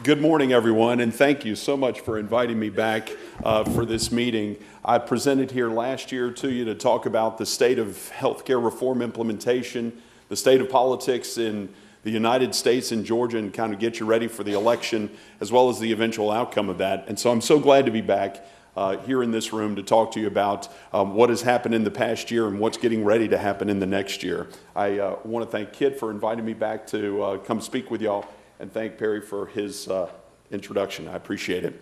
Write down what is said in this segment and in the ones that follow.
Good morning, everyone, and thank you so much for inviting me back for this meeting. I presented here last year to you to talk about the state of healthcare reform implementation, the state of politics in the United States and Georgia, and kind of get you ready for the election, as well as the eventual outcome of that. And so I'm so glad to be back here in this room to talk to you about what has happened in the past year and what's getting ready to happen in the next year. I want to thank Kit for inviting me back to come speak with y'all, and thank Perry for his introduction. I appreciate it.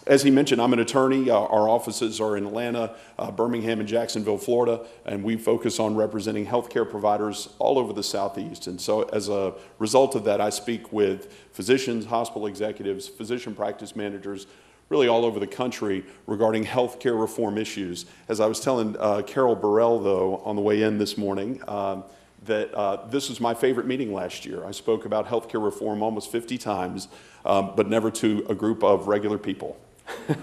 As he mentioned, I'm an attorney. Our offices are in Atlanta, Birmingham, and Jacksonville, Florida, and we focus on representing healthcare providers all over the Southeast. And so as a result of that, I speak with physicians, hospital executives, physician practice managers, really all over the country regarding healthcare reform issues. As I was telling Carol Burrell, though, on the way in this morning, that this was my favorite meeting last year. I spoke about healthcare reform almost 50 times, but never to a group of regular people.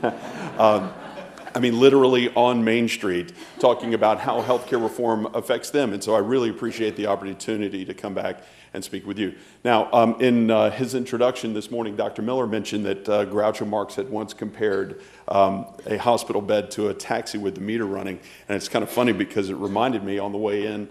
I mean, literally on Main Street, talking about how healthcare reform affects them. And so I really appreciate the opportunity to come back and speak with you. Now, in his introduction this morning, Dr. Miller mentioned that Groucho Marx had once compared a hospital bed to a taxi with the meter running. And it's kind of funny because it reminded me on the way in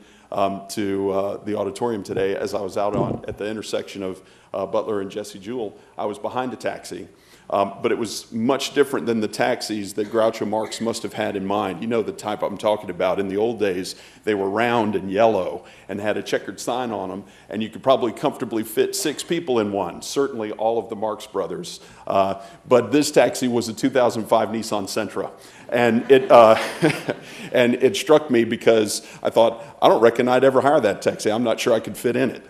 to the auditorium today, as I was out at the intersection of Butler and Jesse Jewell, I was behind a taxi. But it was much different than the taxis that Groucho Marx must have had in mind. You know the type I'm talking about. In the old days, they were round and yellow and had a checkered sign on them, and you could probably comfortably fit 6 people in one, certainly all of the Marx brothers. But this taxi was a 2005 Nissan Sentra. And it struck me because I thought, I don't reckon I'd ever hire that taxi. I'm not sure I could fit in it.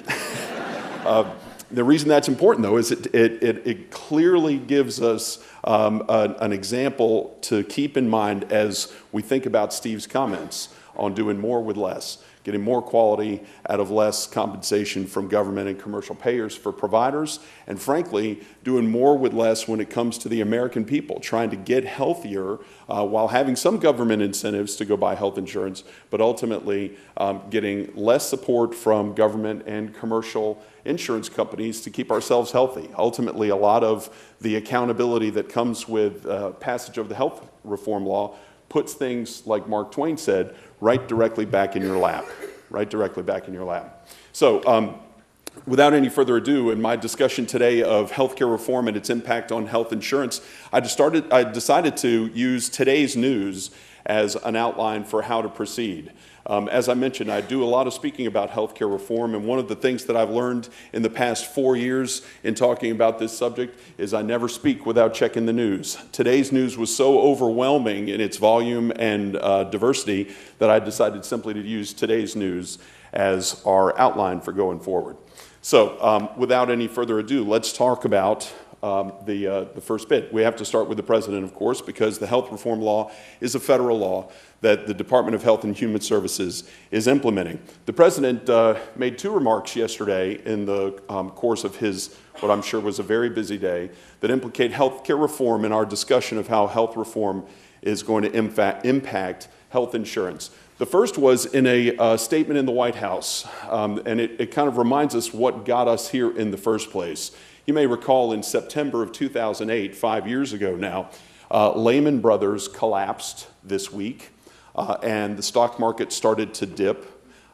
The reason that's important, though, is it clearly gives us an example to keep in mind as we think about Steve's comments on doing more with less, getting more quality out of less compensation from government and commercial payers for providers, and frankly, doing more with less when it comes to the American people, trying to get healthier while having some government incentives to go buy health insurance, but ultimately getting less support from government and commercial insurance companies to keep ourselves healthy. Ultimately, a lot of the accountability that comes with passage of the health reform law puts things, like Mark Twain said, right directly back in your lap, right directly back in your lap. So without any further ado, in my discussion today of healthcare reform and its impact on health insurance, I decided to use today's news as an outline for how to proceed. As I mentioned, I do a lot of speaking about healthcare reform, and one of the things that I've learned in the past 4 years in talking about this subject is I never speak without checking the news. Today's news was so overwhelming in its volume and diversity that I decided simply to use today's news as our outline for going forward. So without any further ado, let's talk about the first bit. We have to start with the president, of course, because the health reform law is a federal law that the Department of Health and Human Services is implementing. The president made 2 remarks yesterday in the course of his, what I'm sure was a very busy day, that implicate healthcare reform in our discussion of how health reform is going to impact health insurance. The first was in a statement in the White House, and it kind of reminds us what got us here in the first place. You may recall in September of 2008, 5 years ago now, Lehman Brothers collapsed this week, and the stock market started to dip,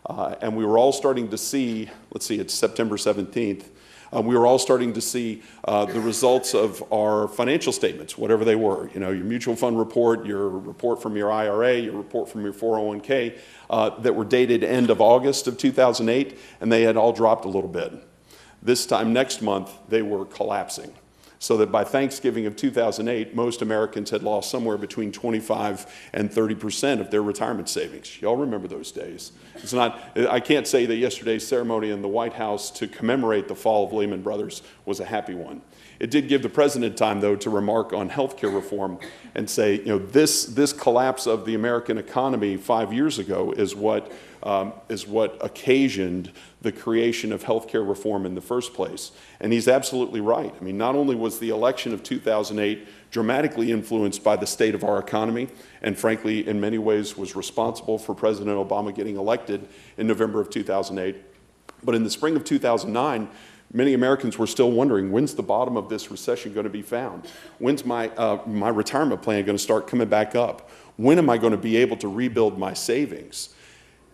and we were all starting to see, let's see, it's September 17th, we were all starting to see the results of our financial statements, whatever they were. You know, your mutual fund report, your report from your IRA, your report from your 401k, that were dated end of August of 2008, and they had all dropped a little bit. This time next month, they were collapsing. So that by Thanksgiving of 2008, most Americans had lost somewhere between 25 and 30% of their retirement savings. Y'all remember those days. It's not, I can't say that yesterday's ceremony in the White House to commemorate the fall of Lehman Brothers was a happy one. It did give the president time, though, to remark on healthcare reform and say, you know, this collapse of the American economy 5 years ago is what occasioned the creation of healthcare reform in the first place. And he's absolutely right. I mean, not only was the election of 2008 dramatically influenced by the state of our economy, and frankly, in many ways was responsible for President Obama getting elected in November of 2008, but in the spring of 2009, Many Americans were still wondering, when's the bottom of this recession going to be found? When's my retirement plan going to start coming back up? When am I going to be able to rebuild my savings?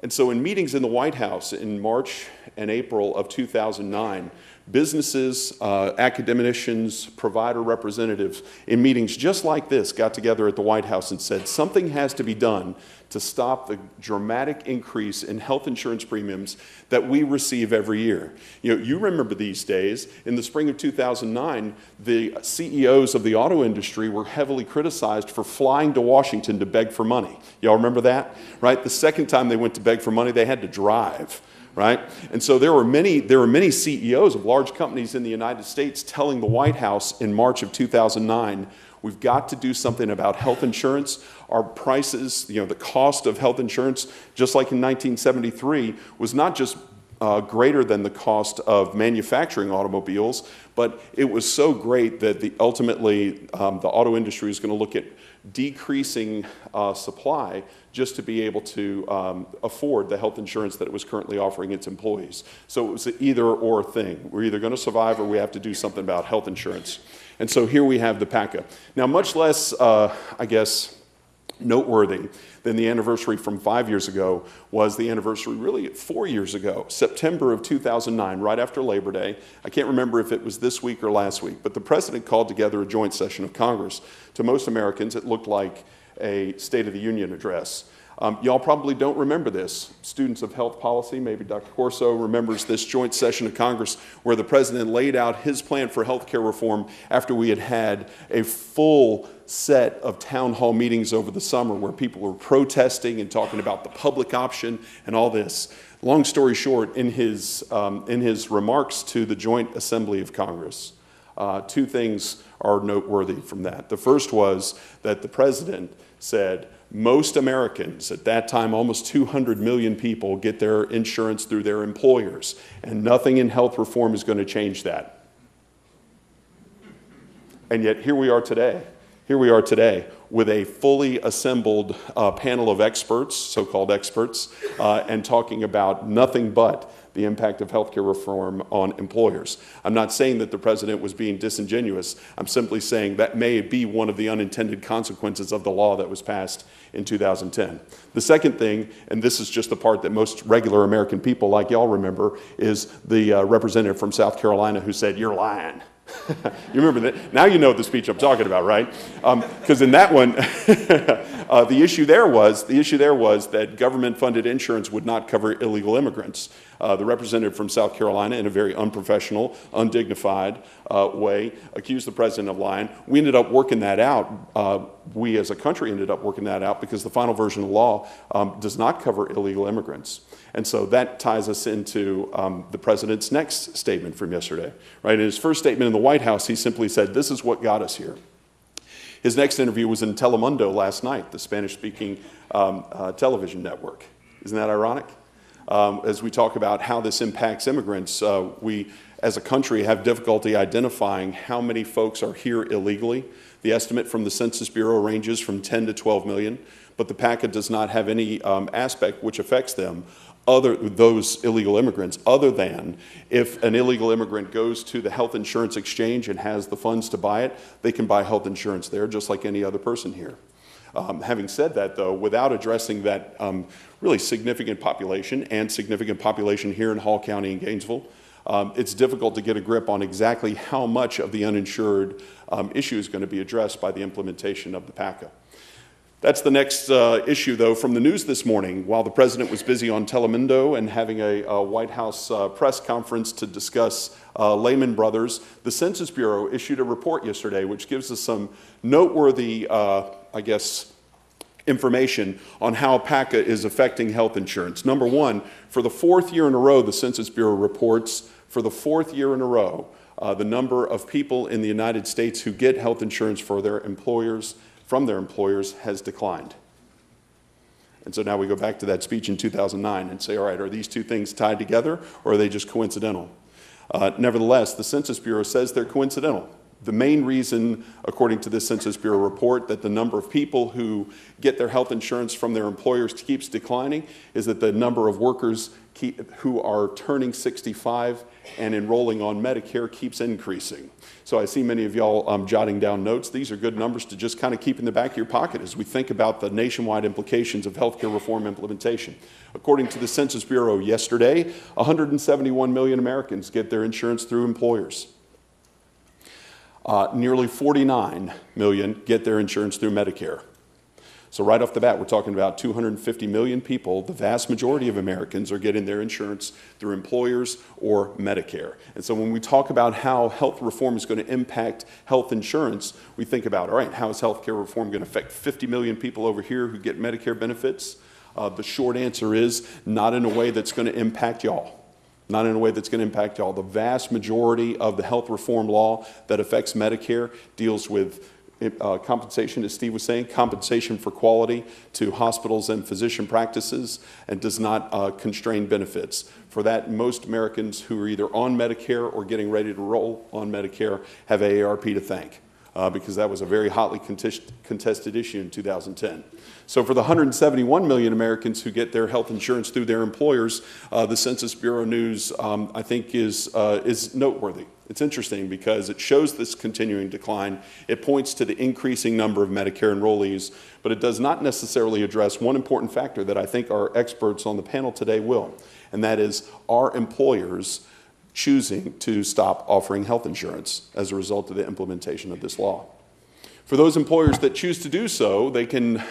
And so in meetings in the White House in March and April of 2009, businesses, academicians, provider representatives in meetings just like this got together at the White House and said something has to be done to stop the dramatic increase in health insurance premiums that we receive every year. You remember these days. In the spring of 2009, the CEOs of the auto industry were heavily criticized for flying to Washington to beg for money. Y'all remember that? Right? The second time they went to beg for money, they had to drive. Right? And so there were many CEOs of large companies in the United States telling the White House in March of 2009, we've got to do something about health insurance. Our prices, the cost of health insurance, just like in 1973, was not just greater than the cost of manufacturing automobiles, but it was so great that ultimately the auto industry is going to look at decreasing supply just to be able to afford the health insurance that it was currently offering its employees. So it was an either-or thing. We're either going to survive or we have to do something about health insurance. And so here we have the PACA. Now, much less, I guess, noteworthy than the anniversary from 5 years ago was the anniversary really 4 years ago, September of 2009, right after Labor Day. I can't remember if it was this week or last week, but the president called together a joint session of Congress. To most Americans, it looked like a State of the Union address. Y'all probably don't remember this. Students of health policy, maybe Dr. Corso remembers this joint session of Congress where the president laid out his plan for health care reform after we had had a full set of town hall meetings over the summer where people were protesting and talking about the public option and all this. Long story short, in his remarks to the Joint Assembly of Congress, two things are noteworthy from that. The first was that the president said, most Americans, at that time almost 200 million people, get their insurance through their employers, and nothing in health reform is going to change that. And yet here we are today. Here we are today with a fully assembled panel of experts, so-called experts, and talking about nothing but the impact of healthcare reform on employers. I'm not saying that the president was being disingenuous. I'm simply saying that may be one of the unintended consequences of the law that was passed in 2010. The second thing, and this is just the part that most regular American people like y'all remember, is the representative from South Carolina who said, "You're lying." You remember that? Now you know the speech I'm talking about, right? Because in that one, the issue there was that government-funded insurance would not cover illegal immigrants. The representative from South Carolina, in a very unprofessional, undignified way, accused the president of lying. We ended up working that out. We as a country ended up working that out because the final version of the law does not cover illegal immigrants. And so that ties us into the president's next statement from yesterday. Right? In his first statement in the White House, he simply said, "This is what got us here." His next interview was in Telemundo last night, the Spanish-speaking television network. Isn't that ironic? As we talk about how this impacts immigrants, we, as a country, have difficulty identifying how many folks are here illegally. The estimate from the Census Bureau ranges from 10 to 12 million, but the PACA does not have any aspect which affects them, those illegal immigrants, other than if an illegal immigrant goes to the health insurance exchange and has the funds to buy it, they can buy health insurance there just like any other person here. Having said that, though, without addressing that really significant population and significant population here in Hall County and Gainesville, it's difficult to get a grip on exactly how much of the uninsured issue is going to be addressed by the implementation of the PACA. That's the next issue, though, from the news this morning. While the president was busy on Telemundo and having a White House press conference to discuss Lehman Brothers, the Census Bureau issued a report yesterday which gives us some noteworthy, I guess, information on how PACA is affecting health insurance. Number one, for the fourth year in a row, the Census Bureau reports, for the fourth year in a row, the number of people in the United States who get health insurance for their employers from their employers has declined. And so now we go back to that speech in 2009 and say, all right, are these two things tied together or are they just coincidental? Nevertheless, the Census Bureau says they're coincidental. The main reason, according to this Census Bureau report, that the number of people who get their health insurance from their employers keeps declining is that the number of workers who are turning 65 and enrolling on Medicare keeps increasing. So I see many of y'all jotting down notes. These are good numbers to just kind of keep in the back of your pocket as we think about the nationwide implications of healthcare reform implementation. According to the Census Bureau yesterday, 171 million Americans get their insurance through employers. Nearly 49 million get their insurance through Medicare. So right off the bat, we're talking about 250 million people. The vast majority of Americans are getting their insurance through employers or Medicare. And so when we talk about how health reform is going to impact health insurance, we think about, all right, how is healthcare reform going to affect 50 million people over here who get Medicare benefits? The short answer is not in a way that's going to impact y'all. Not in a way that's going to impact y'all. The vast majority of the health reform law that affects Medicare deals with compensation, as Steve was saying, compensation for quality to hospitals and physician practices, and does not constrain benefits. For that, most Americans who are either on Medicare or getting ready to roll on Medicare have AARP to thank, because that was a very hotly contested issue in 2010. So for the 171 million Americans who get their health insurance through their employers, the Census Bureau news, I think, is noteworthy. It's interesting because it shows this continuing decline. It points to the increasing number of Medicare enrollees, but it does not necessarily address one important factor that I think our experts on the panel today will, and that is, are employers choosing to stop offering health insurance as a result of the implementation of this law? For those employers that choose to do so, they can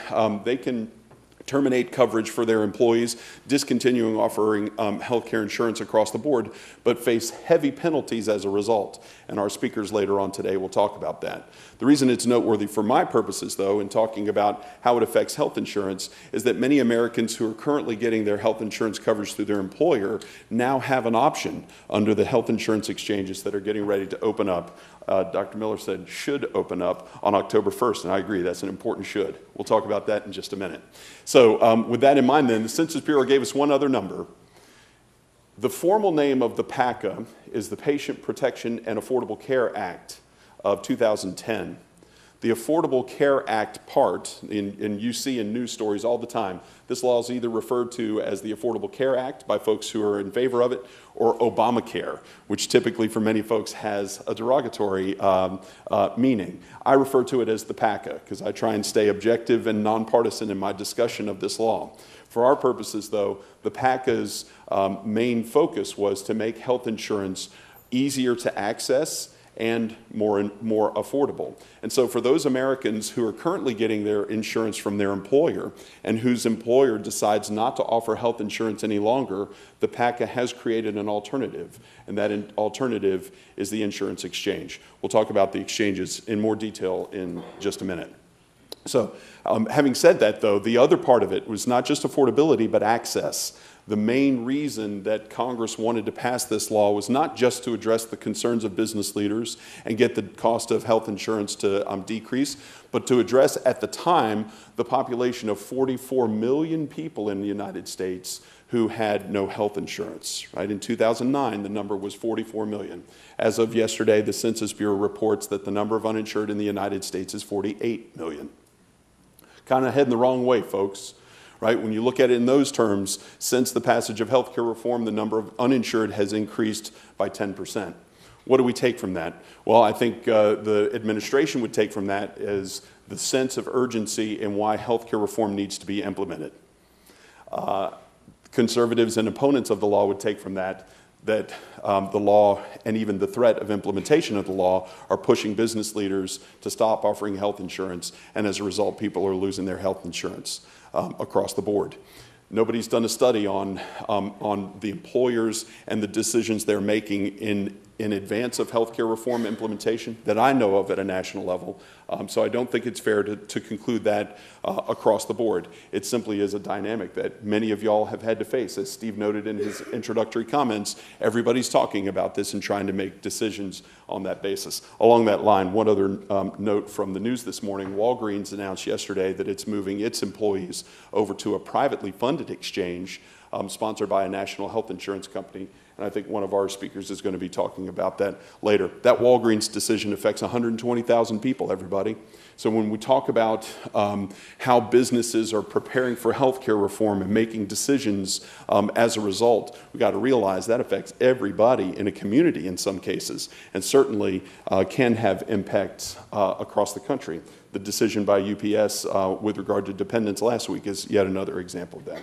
terminate coverage for their employees, discontinuing offering health care insurance across the board, but face heavy penalties as a result. And our speakers later on today will talk about that. The reason it's noteworthy for my purposes, though, in talking about how it affects health insurance, is that many Americans who are currently getting their health insurance coverage through their employer now have an option under the health insurance exchanges that are getting ready to open up. Dr. Miller said should open up on October 1st, and I agree, that's an important should. We'll talk about that in just a minute. So with that in mind then, the Census Bureau gave us one other number. The formal name of the PACA is the Patient Protection and Affordable Care Act of 2010. The Affordable Care Act part, and you see in news stories all the time, this law is either referred to as the Affordable Care Act by folks who are in favor of it, or Obamacare, which typically for many folks has a derogatory meaning. I refer to it as the PACA because I try and stay objective and nonpartisan in my discussion of this law. For our purposes, though, the PACA's main focus was to make health insurance easier to access and more affordable. And so for those Americans who are currently getting their insurance from their employer and whose employer decides not to offer health insurance any longer, the PACA has created an alternative, and that alternative is the insurance exchange. We'll talk about the exchanges in more detail in just a minute. So having said that, though, the other part of it was not just affordability, but access. The main reason that Congress wanted to pass this law was not just to address the concerns of business leaders and get the cost of health insurance to decrease, but to address, at the time, the population of 44 million people in the United States who had no health insurance. Right? In 2009, the number was 44 million. As of yesterday, the Census Bureau reports that the number of uninsured in the United States is 48 million. Kind of heading the wrong way, folks. Right? When you look at it in those terms, since the passage of health care reform, the number of uninsured has increased by 10%. What do we take from that? Well, I think the administration would take from that as the sense of urgency in why health care reform needs to be implemented. Conservatives and opponents of the law would take from that the law and even the threat of implementation of the law are pushing business leaders to stop offering health insurance, and as a result, people are losing their health insurance across the board. Nobody's done a study on the employers and the decisions they're making in advance of healthcare reform implementation that I know of at a national level. So I don't think it's fair to conclude that across the board. It simply is a dynamic that many of y'all have had to face. As Steve noted in his introductory comments, everybody's talking about this and trying to make decisions on that basis. Along that line, one other note from the news this morning, Walgreens announced yesterday that it's moving its employees over to a privately funded exchange sponsored by a national health insurance company. And I think one of our speakers is going to be talking about that later. That Walgreens decision affects 120,000 people, everybody. So when we talk about how businesses are preparing for healthcare reform and making decisions as a result, we've got to realize that affects everybody in a community in some cases, and certainly can have impacts across the country. The decision by UPS with regard to dependents last week is yet another example of that.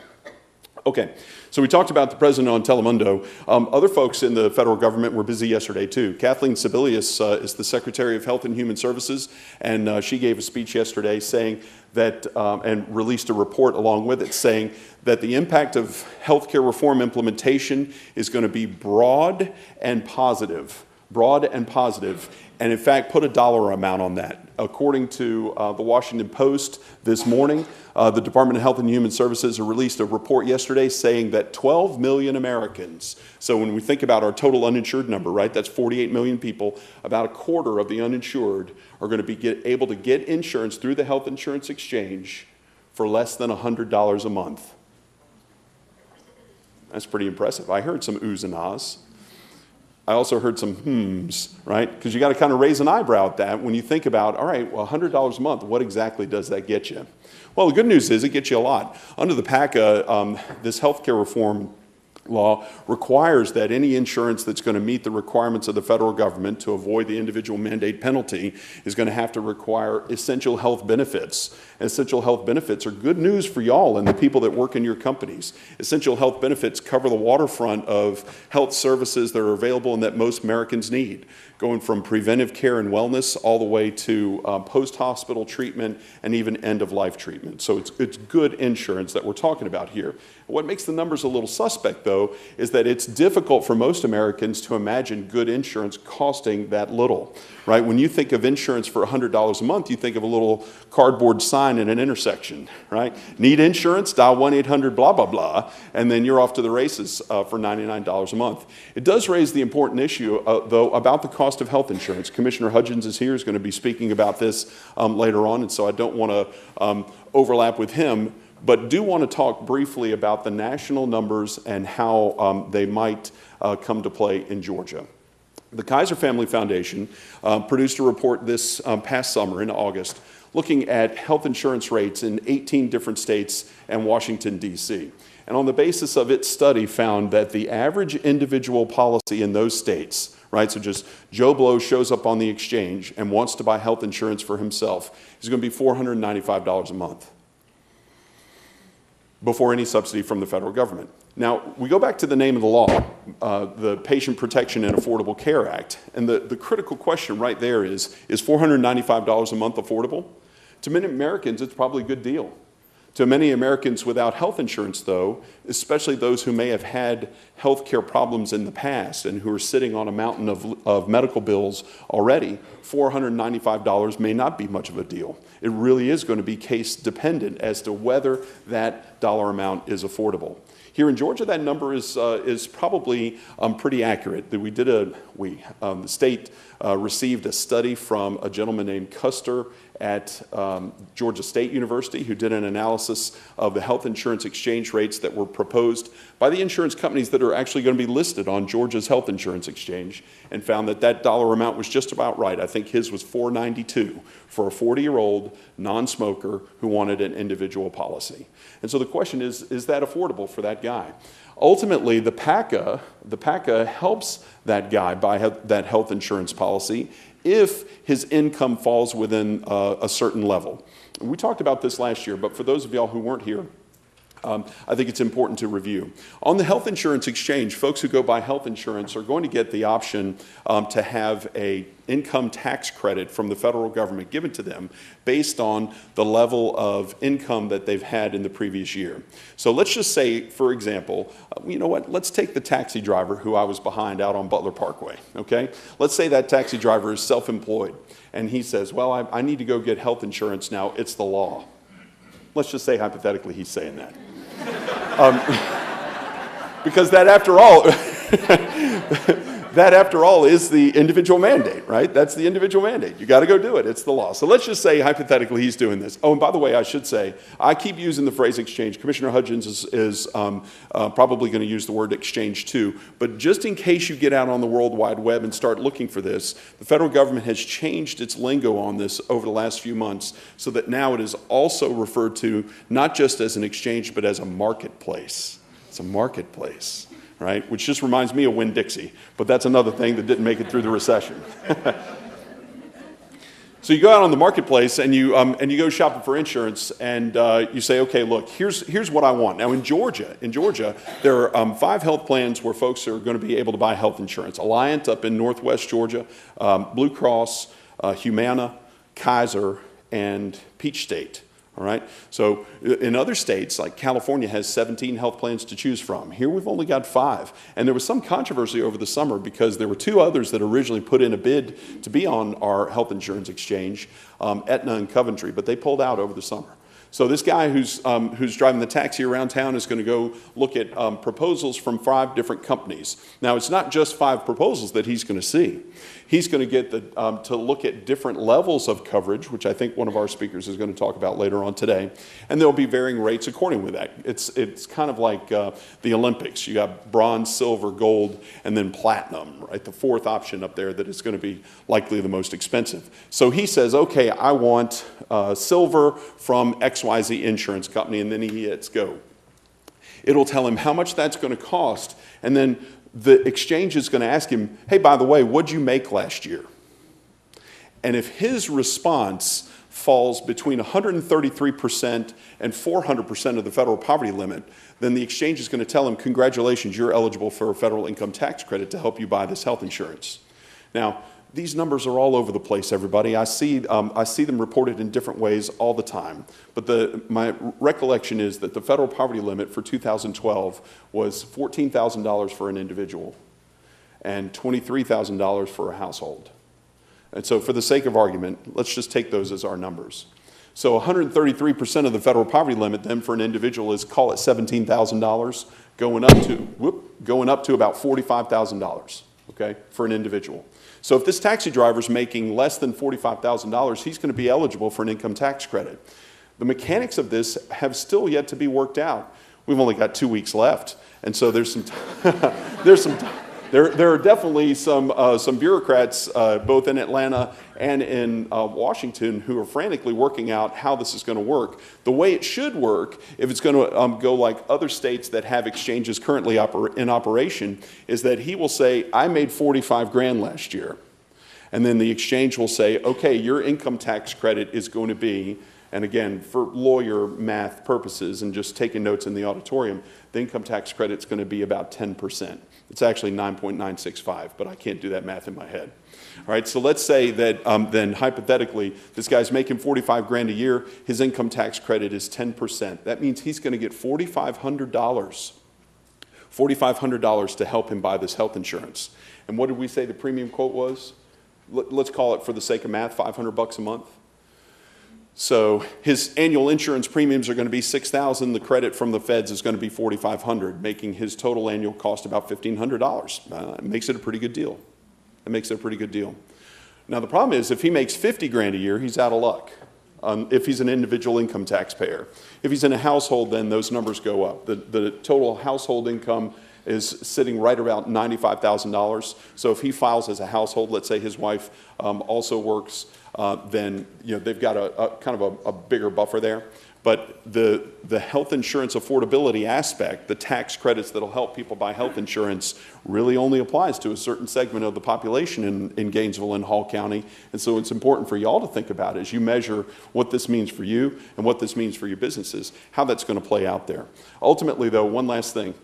Okay, so we talked about the president on Telemundo. Other folks in the federal government were busy yesterday too. Kathleen Sebelius is the Secretary of Health and Human Services, and she gave a speech yesterday saying that, and released a report along with it, saying that the impact of healthcare reform implementation is going to be broad and positive. Broad and positive, and in fact put a dollar amount on that. According to the Washington Post this morning, the Department of Health and Human Services released a report yesterday saying that 12 million Americans, so when we think about our total uninsured number, right, that's 48 million people, about a quarter of the uninsured are going to be able to get insurance through the health insurance exchange for less than $100 a month. That's pretty impressive. I heard some oohs and ahs. I also heard some hmms, right? Because you got to kind of raise an eyebrow at that when you think about, all right, well, $100 a month, what exactly does that get you? Well, the good news is it gets you a lot. Under the PACA, this healthcare reform law requires that any insurance that's going to meet the requirements of the federal government to avoid the individual mandate penalty is going to have to require essential health benefits. Essential health benefits are good news for y'all and the people that work in your companies. Essential health benefits cover the waterfront of health services that are available and that most Americans need, going from preventive care and wellness all the way to post-hospital treatment and even end-of-life treatment. So it's good insurance that we're talking about here. What makes the numbers a little suspect, though, is that it's difficult for most Americans to imagine good insurance costing that little, right? When you think of insurance for $100 a month, you think of a little cardboard sign in an intersection, right? Need insurance? Dial 1-800-blah-blah-blah, and then you're off to the races for $99 a month. It does raise the important issue, though, about the cost of health insurance. Commissioner Hudgens is here, is going to be speaking about this later on, and so I don't want to overlap with him, but do want to talk briefly about the national numbers and how they might come to play in Georgia. The Kaiser Family Foundation produced a report this past summer in August looking at health insurance rates in 18 different states and Washington, D.C. And on the basis of its study found that the average individual policy in those states, right, so just Joe Blow shows up on the exchange and wants to buy health insurance for himself, is going to be $495 a month before any subsidy from the federal government. Now, we go back to the name of the law, the Patient Protection and Affordable Care Act, and the critical question right there is $495 a month affordable? To many Americans, it's probably a good deal. To many Americans without health insurance, though, especially those who may have had health care problems in the past and who are sitting on a mountain of medical bills already, $495 may not be much of a deal. It really is going to be case dependent as to whether that dollar amount is affordable. Here in Georgia, that number is probably pretty accurate. The state received a study from a gentleman named Custer at Georgia State University, who did an analysis of the health insurance exchange rates that were proposed by the insurance companies that are actually going to be listed on Georgia's health insurance exchange, and found that that dollar amount was just about right. I think his was $492 for a 40-year-old non-smoker who wanted an individual policy. And so the question is that affordable for that guy? Ultimately, the PACA helps that guy buy that health insurance policy if his income falls within a certain level. We talked about this last year, but for those of y'all who weren't here, I think it's important to review. On the health insurance exchange, folks who go buy health insurance are going to get the option to have an income tax credit from the federal government given to them based on the level of income that they've had in the previous year. So let's just say, for example, you know what, let's take the taxi driver who I was behind out on Butler Parkway, okay? Let's say that taxi driver is self-employed, and he says, well, I need to go get health insurance now, it's the law. Let's just say hypothetically he's saying that. Because that, after all, that, after all, is the individual mandate, right? That's the individual mandate. You got to go do it. It's the law. So let's just say, hypothetically, he's doing this. Oh, and by the way, I should say, I keep using the phrase exchange. Commissioner Hudgens is probably going to use the word exchange too. But just in case you get out on the World Wide Web and start looking for this, the federal government has changed its lingo on this over the last few months so that now it is also referred to not just as an exchange, but as a marketplace. It's a marketplace. Right? Which just reminds me of Winn-Dixie, but that's another thing that didn't make it through the recession. So you go out on the marketplace and you go shopping for insurance, and you say, okay, look, here's what I want. Now in Georgia, there are 5 health plans where folks are going to be able to buy health insurance. Alliant up in Northwest Georgia, Blue Cross, Humana, Kaiser, and Peach State. All right. So in other states, like California has 17 health plans to choose from. Here we've only got 5. And there was some controversy over the summer because there were 2 others that originally put in a bid to be on our health insurance exchange, Aetna and Coventry, but they pulled out over the summer. So this guy who's driving the taxi around town is going to go look at proposals from 5 different companies. Now, it's not just 5 proposals that he's going to see. He's going to get to look at different levels of coverage, which I think one of our speakers is going to talk about later on today. And there'll be varying rates according with that. It's kind of like the Olympics. You got bronze, silver, gold, and then platinum, right? The 4th option up there that is going to be likely the most expensive. So he says, okay, I want silver from XYZ insurance company, and then he hits go. It'll tell him how much that's going to cost, and then the exchange is going to ask him, hey, by the way, what'd you make last year? And if his response falls between 133% and 400% of the federal poverty limit, then the exchange is going to tell him, congratulations, you're eligible for a federal income tax credit to help you buy this health insurance. Now, these numbers are all over the place, everybody. I see them reported in different ways all the time. But my recollection is that the federal poverty limit for 2012 was $14,000 for an individual and $23,000 for a household. And so for the sake of argument, let's just take those as our numbers. So 133% of the federal poverty limit then for an individual is, call it $17,000, going up to about $45,000, okay, for an individual. So if this taxi driver is making less than $45,000, he's going to be eligible for an income tax credit. The mechanics of this have still yet to be worked out. We've only got 2 weeks left, and so there's some there are definitely some bureaucrats both in Atlanta and in Washington who are frantically working out how this is going to work. The way it should work, if it's going to go like other states that have exchanges currently in operation, is that he will say, I made 45 grand last year. And then the exchange will say, okay, your income tax credit is going to be, and again, for lawyer math purposes and just taking notes in the auditorium, the income tax credit is going to be about 10%. It's actually 9.965, but I can't do that math in my head. All right, so let's say that then hypothetically, this guy's making 45 grand a year, his income tax credit is 10%. That means he's going to get $4,500 to help him buy this health insurance. And what did we say the premium quote was? Let's call it, for the sake of math, $500 a month. So his annual insurance premiums are going to be $6,000. The credit from the feds is going to be $4,500, making his total annual cost about $1,500. It makes it a pretty good deal. It makes it a pretty good deal. Now the problem is, if he makes 50 grand a year, he's out of luck. If he's an individual income taxpayer. If he's in a household, then those numbers go up. The total household income is sitting right around $95,000. So if he files as a household, let's say his wife also works, then they've got a kind of a bigger buffer there. But the health insurance affordability aspect, the tax credits that'll help people buy health insurance, really only applies to a certain segment of the population in Gainesville and Hall County. And so it's important for y'all to think about as you measure what this means for you and what this means for your businesses, how that's going to play out there. Ultimately, though, one last thing.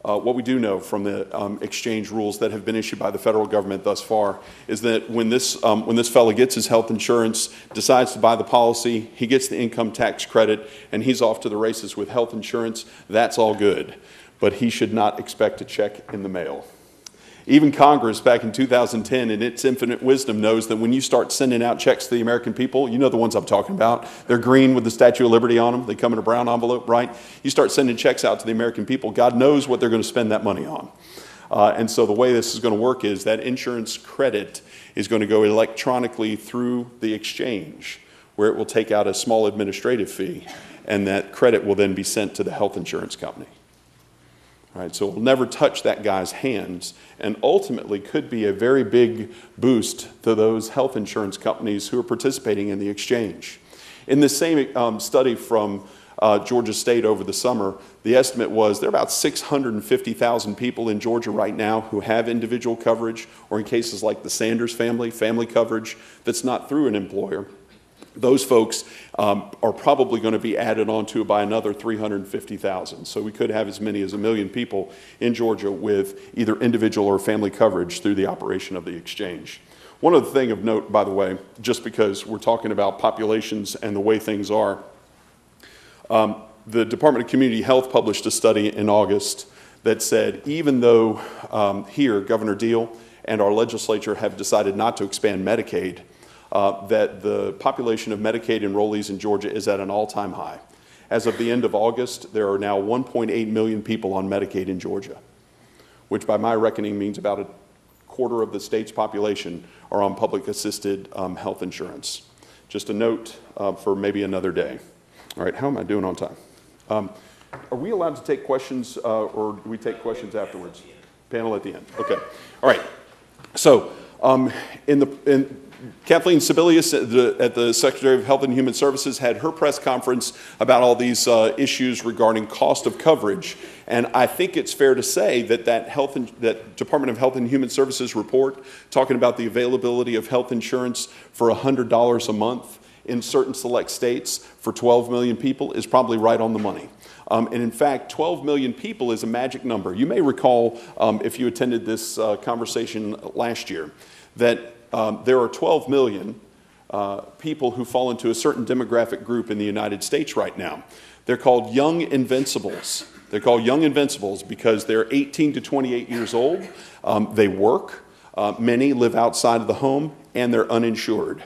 What we do know from the exchange rules that have been issued by the federal government thus far is that when this fellow gets his health insurance, decides to buy the policy, he gets the income tax credit, and he's off to the races with health insurance, that's all good. But he should not expect a check in the mail. Even Congress back in 2010, in its infinite wisdom, knows that when you start sending out checks to the American people, you know the ones I'm talking about. They're green with the Statue of Liberty on them. They come in a brown envelope, right? You start sending checks out to the American people, God knows what they're going to spend that money on. And so the way this is going to work is that insurance credit is going to go electronically through the exchange, where it will take out a small administrative fee, and that credit will then be sent to the health insurance company. All right, so it will never touch that guy's hands, and ultimately could be a very big boost to those health insurance companies who are participating in the exchange. In the same study from Georgia State over the summer, the estimate was there are about 650,000 people in Georgia right now who have individual coverage, or in cases like the Sanders family coverage that's not through an employer. Those folks are probably going to be added onto by another 350,000. So we could have as many as 1 million people in Georgia with either individual or family coverage through the operation of the exchange. One other thing of note, by the way, just because we're talking about populations and the way things are, the Department of Community Health published a study in August that said even though here Governor Deal and our legislature have decided not to expand Medicaid, that the population of Medicaid enrollees in Georgia is at an all-time high. As of the end of August, there are now 1.8 million people on Medicaid in Georgia, which by my reckoning means about a quarter of the state's population are on public assisted health insurance. Just a note for maybe another day. All right, how am I doing on time? Are we allowed to take questions or do we take questions afterwards? Panel at the end. Okay. All right. So Kathleen Sebelius at the Secretary of Health and Human Services had her press conference about all these issues regarding cost of coverage. And I think it's fair to say that that Department of Health and Human Services report talking about the availability of health insurance for $100 a month in certain select states for 12 million people is probably right on the money. And in fact, 12 million people is a magic number. You may recall, if you attended this conversation last year, that there are 12 million people who fall into a certain demographic group in the United States right now. They're called young invincibles. They're called young invincibles because they're 18 to 28 years old. They work. Many live outside of the home, and they're uninsured.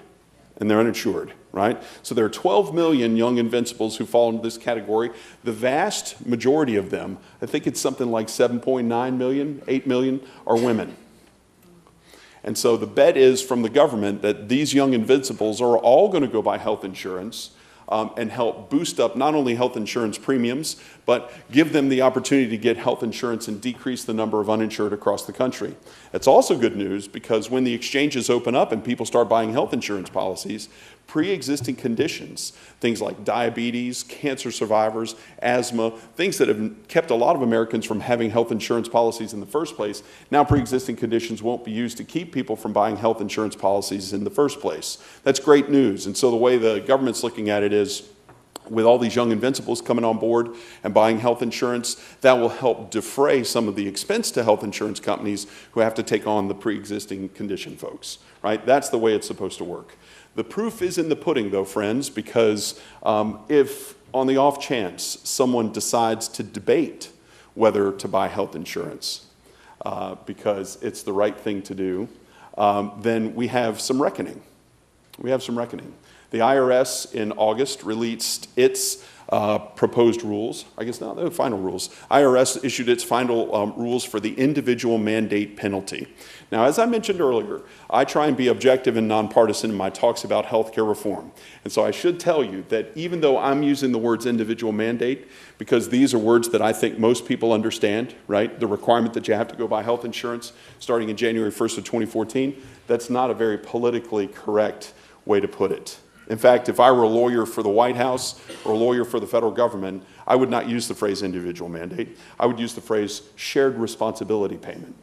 Right? So there are 12 million young invincibles who fall into this category. The vast majority of them, I think it's something like 7.9 million, 8 million, are women. And so the bet is from the government that these young invincibles are all going to go buy health insurance and help boost up not only health insurance premiums, but give them the opportunity to get health insurance and decrease the number of uninsured across the country. It's also good news because when the exchanges open up and people start buying health insurance policies, pre-existing conditions, things like diabetes, cancer survivors, asthma, things that have kept a lot of Americans from having health insurance policies in the first place, now pre-existing conditions won't be used to keep people from buying health insurance policies in the first place. That's great news. And so the way the government's looking at it is, with all these young invincibles coming on board and buying health insurance, that will help defray some of the expense to health insurance companies who have to take on the pre-existing condition folks, right? That's the way it's supposed to work. The proof is in the pudding, though, friends, because if on the off chance someone decides to debate whether to buy health insurance because it's the right thing to do, then we have some reckoning. The IRS in August released its proposed rules. I guess not the final rules. IRS issued its final rules for the individual mandate penalty. Now, as I mentioned earlier, I try and be objective and nonpartisan in my talks about healthcare reform. And so I should tell you that even though I'm using the words individual mandate, because these are words that I think most people understand, right? The requirement that you have to go buy health insurance starting in January 1st of 2014, that's not a very politically correct way to put it. In fact, if I were a lawyer for the White House or a lawyer for the federal government, I would not use the phrase individual mandate. I would use the phrase shared responsibility payment.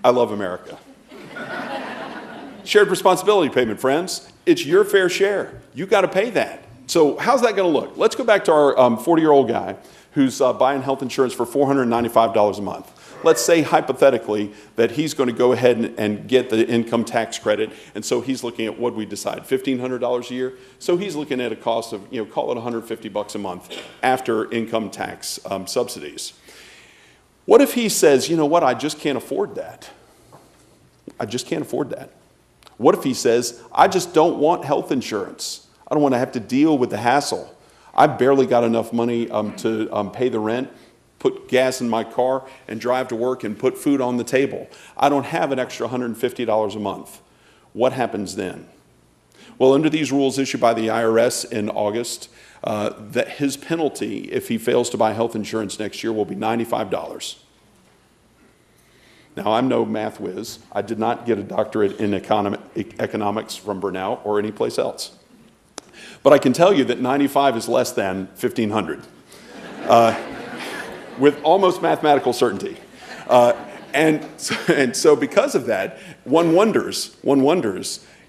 I love America. Shared responsibility payment, friends. It's your fair share. You got to pay that. So how's that going to look? Let's go back to our 40-year-old guy who's buying health insurance for $495 a month. Let's say hypothetically that he's going to go ahead and get the income tax credit, and so he's looking at what we decide, $1,500 a year. So he's looking at a cost of, call it $150 a month after income tax subsidies. What if he says, you know what, I just can't afford that. I just can't afford that. What if he says, I just don't want health insurance. I don't want to have to deal with the hassle. I barely got enough money to pay the rent, put gas in my car, and drive to work and put food on the table. I don't have an extra $150 a month. What happens then? Well, under these rules issued by the IRS in August, that his penalty, if he fails to buy health insurance next year, will be $95. Now, I'm no math whiz. I did not get a doctorate in economics from Brenau or anyplace else. But I can tell you that 95 is less than 1,500, with almost mathematical certainty. And so because of that, one wonders,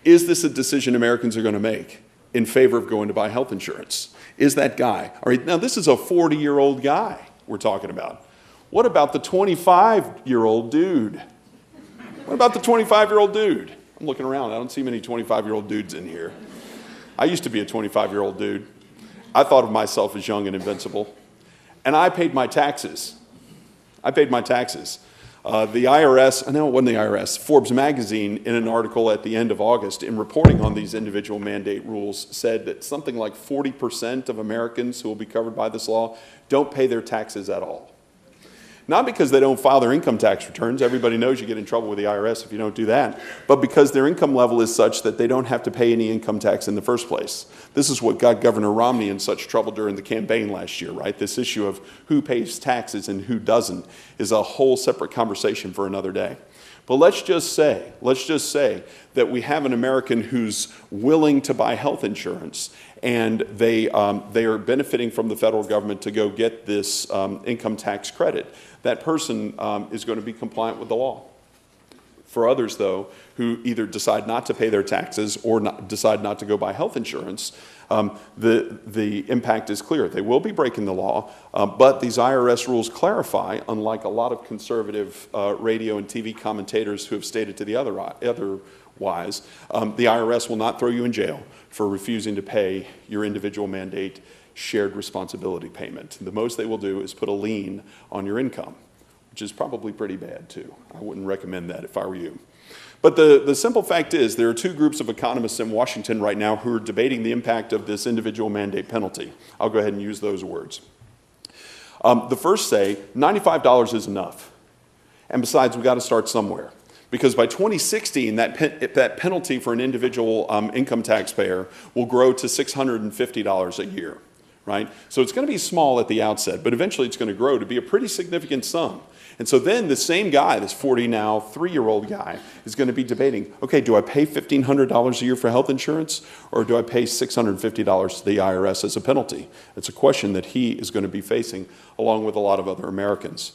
is this a decision Americans are going to make in favor of going to buy health insurance? Is that guy? All right, now this is a 40-year-old guy we're talking about. What about the 25-year-old dude? What about the 25-year-old dude? I'm looking around. I don't see many 25-year-old dudes in here. I used to be a 25-year-old dude. I thought of myself as young and invincible. And I paid my taxes. The IRS, no, it wasn't the IRS, Forbes magazine, in an article at the end of August, in reporting on these individual mandate rules, said that something like 40% of Americans who will be covered by this law don't pay their taxes at all. Not because they don't file their income tax returns. Everybody knows you get in trouble with the IRS if you don't do that. But because their income level is such that they don't have to pay any income tax in the first place. This is what got Governor Romney in such trouble during the campaign last year, right? This issue of who pays taxes and who doesn't is a whole separate conversation for another day. But let's just say that we have an American who's willing to buy health insurance, and they are benefiting from the federal government to go get this income tax credit. That person is going to be compliant with the law. For others, though, who either decide not to pay their taxes or decide not to go buy health insurance, the impact is clear. They will be breaking the law, but these IRS rules clarify, unlike a lot of conservative radio and TV commentators who have stated to the otherwise, the IRS will not throw you in jail for refusing to pay your individual mandate shared responsibility payment. The most they will do is put a lien on your income, which is probably pretty bad too. I wouldn't recommend that if I were you. But the simple fact is there are two groups of economists in Washington right now who are debating the impact of this individual mandate penalty. I'll go ahead and use those words. The first say $95 is enough. And besides, we've got to start somewhere. Because by 2016, that penalty for an individual income taxpayer will grow to $650 a year. Right? So it's going to be small at the outset, but eventually it's going to grow to be a pretty significant sum. And so then the same guy, this 3-year-old guy, is going to be debating, okay, do I pay $1,500 a year for health insurance, or do I pay $650 to the IRS as a penalty? It's a question that he is going to be facing along with a lot of other Americans.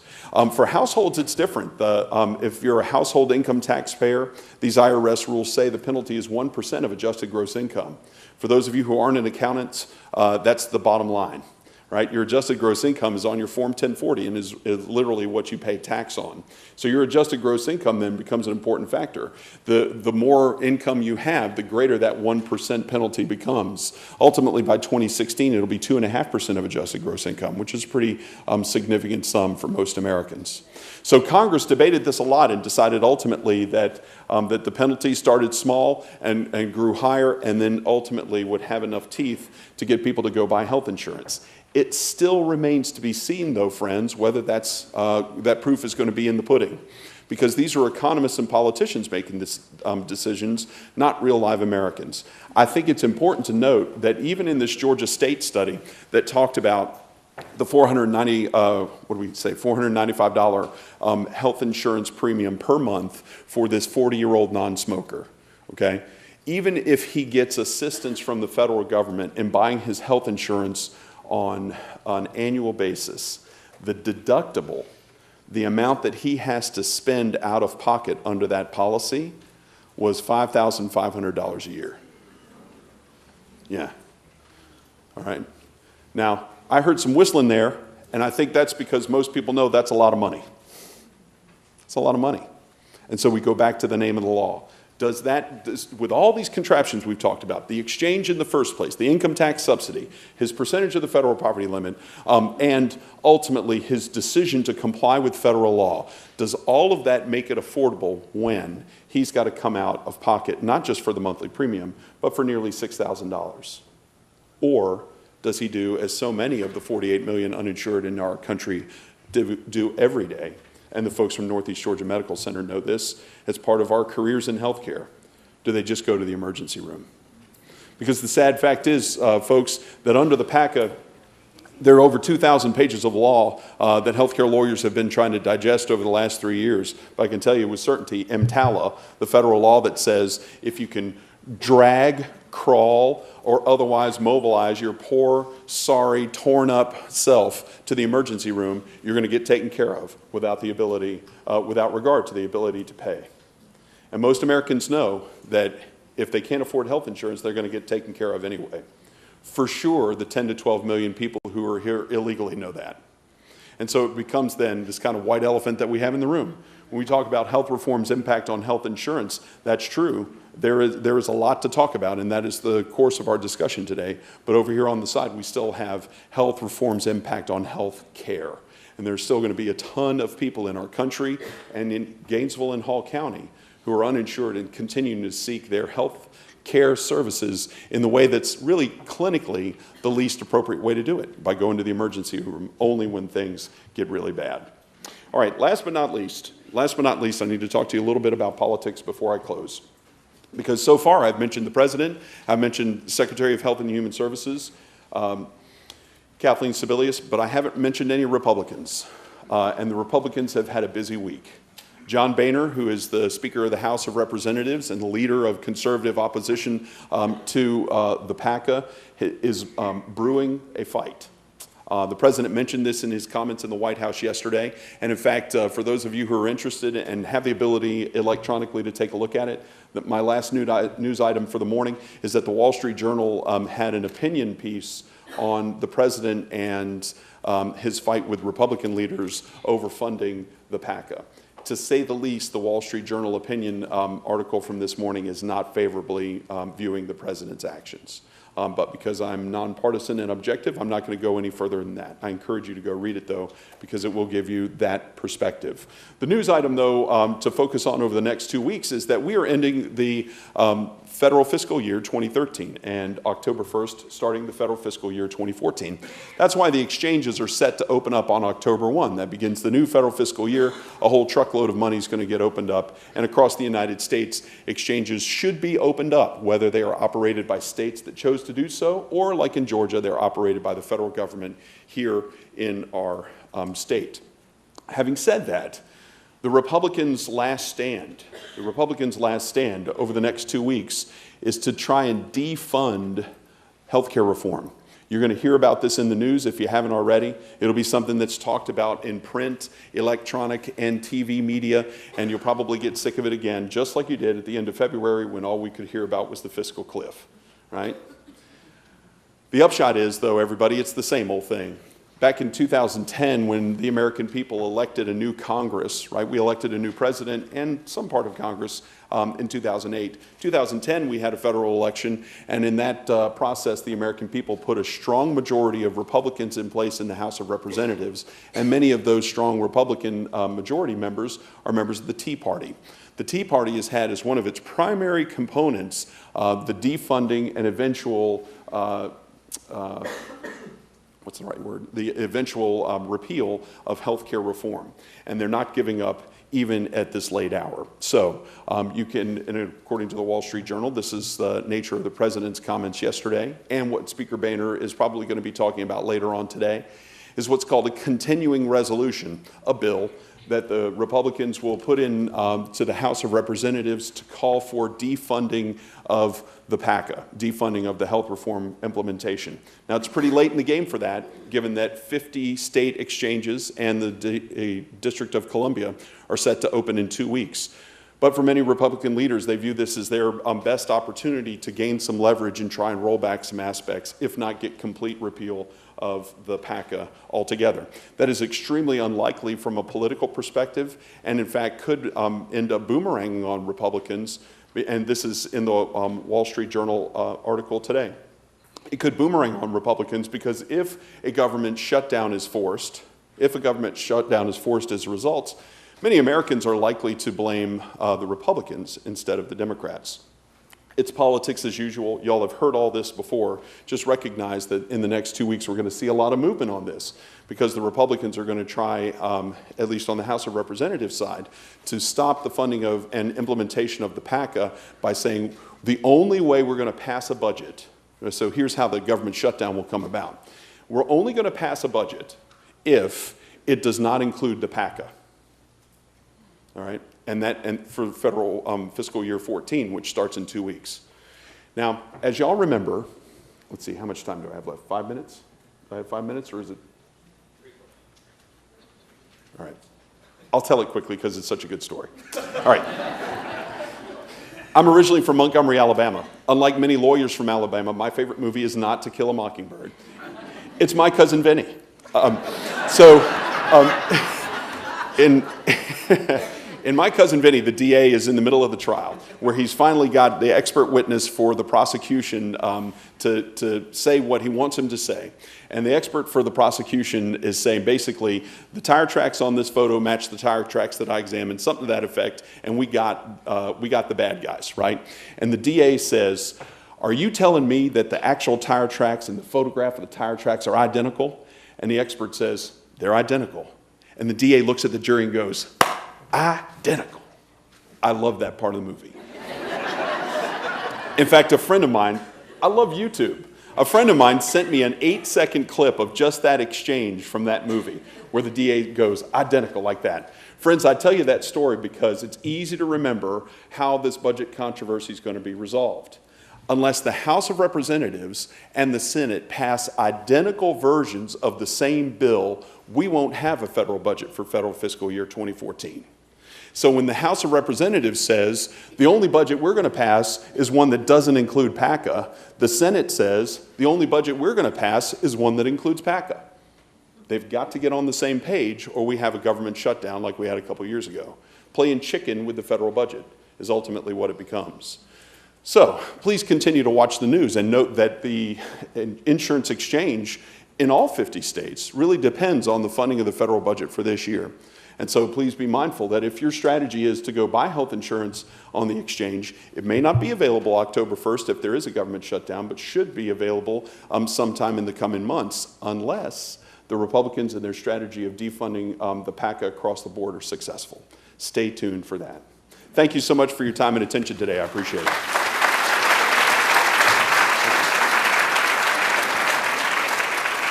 For households, it's different. If you're a household income taxpayer, these IRS rules say the penalty is 1% of adjusted gross income. For those of you who aren't an accountant, that's the bottom line, right? Your adjusted gross income is on your Form 1040 and is literally what you pay tax on. So your adjusted gross income then becomes an important factor. The more income you have, the greater that 1% penalty becomes. Ultimately, by 2016, it'll be 2.5% of adjusted gross income, which is a pretty significant sum for most Americans. So Congress debated this a lot and decided ultimately that the penalty started small and grew higher, and then ultimately would have enough teeth to get people to go buy health insurance. It still remains to be seen, though, friends, whether that proof is going to be in the pudding. Because these are economists and politicians making this decisions, not real live Americans. I think it's important to note that even in this Georgia State study that talked about the $495 health insurance premium per month for this 40-year-old non-smoker, okay? Even if he gets assistance from the federal government in buying his health insurance on an annual basis, the deductible, the amount that he has to spend out of pocket under that policy was $5,500 a year. Yeah. All right. Now, I heard some whistling there, and I think that's because most people know that's a lot of money. It's a lot of money. And so we go back to the name of the law. With all these contraptions we've talked about, the exchange in the first place, the income tax subsidy, his percentage of the federal poverty limit, and ultimately his decision to comply with federal law, does all of that make it affordable when he's got to come out of pocket, not just for the monthly premium, but for nearly $6,000? Or does he do as so many of the 48 million uninsured in our country do every day? And the folks from Northeast Georgia Medical Center know this as part of our careers in healthcare. Do they just go to the emergency room? Because the sad fact is, folks, that under the PACA, there are over 2,000 pages of law that healthcare lawyers have been trying to digest over the last 3 years. But I can tell you with certainty, EMTALA, the federal law that says if you can drag, crawl, or otherwise mobilize your poor, sorry, torn up self to the emergency room, you're going to get taken care of without the ability, without regard to the ability to pay. And most Americans know that if they can't afford health insurance, they're going to get taken care of anyway. For sure, the 10 to 12 million people who are here illegally know that. And so it becomes then this kind of white elephant that we have in the room. When we talk about health reform's impact on health insurance, that's true. There is a lot to talk about, and that is the course of our discussion today. But over here on the side, we still have health reform's impact on health care. And there's still going to be a ton of people in our country and in Gainesville and Hall County who are uninsured and continuing to seek their health care services in the way that's really clinically the least appropriate way to do it, by going to the emergency room only when things get really bad. All right, last but not least, I need to talk to you a little bit about politics before I close. Because so far I've mentioned the President, I've mentioned Secretary of Health and Human Services, Kathleen Sebelius, but I haven't mentioned any Republicans. And the Republicans have had a busy week. John Boehner, who is the Speaker of the House of Representatives and the leader of conservative opposition to the PACA, is brewing a fight. The President mentioned this in his comments in the White House yesterday. And in fact, for those of you who are interested and have the ability electronically to take a look at it, my last news item for the morning is that the Wall Street Journal had an opinion piece on the President and his fight with Republican leaders over funding the PACA. To say the least, the Wall Street Journal opinion article from this morning is not favorably viewing the President's actions. But because I'm nonpartisan and objective, I'm not going to go any further than that. I encourage you to go read it, though, because it will give you that perspective. The news item, though, to focus on over the next 2 weeks is that we are ending the federal fiscal year 2013 and October 1st starting the federal fiscal year 2014. That's why the exchanges are set to open up on October 1. That begins the new federal fiscal year. A whole truckload of money is going to get opened up. And across the United States, exchanges should be opened up, whether they are operated by states that chose to do so, or like in Georgia, they're operated by the federal government here in our state. Having said that, the Republicans' last stand over the next 2 weeks is to try and defund healthcare reform. You're going to hear about this in the news if you haven't already. It'll be something that's talked about in print, electronic, and TV media, and you'll probably get sick of it again, just like you did at the end of February when all we could hear about was the fiscal cliff, right? The upshot is, though, everybody, it's the same old thing. Back in 2010, when the American people elected a new Congress, right, we elected a new president and some part of Congress in 2008. 2010, we had a federal election, and in that process, the American people put a strong majority of Republicans in place in the House of Representatives, and many of those strong Republican majority members are members of the Tea Party. The Tea Party has had as one of its primary components the defunding and eventual what's the right word? The eventual repeal of health care reform. And they're not giving up even at this late hour. So you can, and according to the Wall Street Journal, this is the nature of the President's comments yesterday, and what Speaker Boehner is probably going to be talking about later on today, is what's called a continuing resolution, a bill that the Republicans will put in to the House of Representatives to call for defunding of the PACA, defunding of the health reform implementation. Now, it's pretty late in the game for that, given that 50 state exchanges and the District of Columbia are set to open in 2 weeks. But for many Republican leaders, they view this as their best opportunity to gain some leverage and try and roll back some aspects, if not get complete repeal of the PACA altogether. That is extremely unlikely from a political perspective, and in fact could end up boomeranging on Republicans, and this is in the Wall Street Journal article today. It could boomerang on Republicans because if a government shutdown is forced, as a result, many Americans are likely to blame the Republicans instead of the Democrats. It's politics as usual. Y'all have heard all this before. Just recognize that in the next 2 weeks, we're going to see a lot of movement on this because the Republicans are going to try, at least on the House of Representatives side, to stop the funding of and implementation of the PACA by saying the only way we're going to pass a budget, so here's how the government shutdown will come about. We're only going to pass a budget if it does not include the PACA. All right? And for federal fiscal year 14, which starts in 2 weeks. Now, as y'all remember, let's see, how much time do I have left? 5 minutes? Do I have 5 minutes, or is it? All right. I'll tell it quickly because it's such a good story. All right. I'm originally from Montgomery, Alabama. Unlike many lawyers from Alabama, my favorite movie is not To Kill a Mockingbird. It's My Cousin Vinny. In My Cousin Vinny, the DA is in the middle of the trial, where he's finally got the expert witness for the prosecution to say what he wants him to say. And the expert for the prosecution is saying, basically, the tire tracks on this photo match the tire tracks that I examined, something to that effect, and we got the bad guys, right? And the DA says, are you telling me that the actual tire tracks and the photograph of the tire tracks are identical? And the expert says, they're identical. And the DA looks at the jury and goes, identical. I love that part of the movie. In fact, a friend of mine, I love YouTube. A friend of mine sent me an 8-second clip of just that exchange from that movie where the DA goes, identical like that. Friends, I tell you that story because it's easy to remember how this budget controversy is going to be resolved. Unless the House of Representatives and the Senate pass identical versions of the same bill, we won't have a federal budget for federal fiscal year 2014. So when the House of Representatives says the only budget we're going to pass is one that doesn't include PACA, the Senate says the only budget we're going to pass is one that includes PACA. They've got to get on the same page or we have a government shutdown like we had a couple years ago. Playing chicken with the federal budget is ultimately what it becomes. So please continue to watch the news and note that the insurance exchange in all 50 states really depends on the funding of the federal budget for this year. And so please be mindful that if your strategy is to go buy health insurance on the exchange, it may not be available October 1st if there is a government shutdown, but should be available sometime in the coming months unless the Republicans and their strategy of defunding the PACA across the board are successful. Stay tuned for that. Thank you so much for your time and attention today. I appreciate it.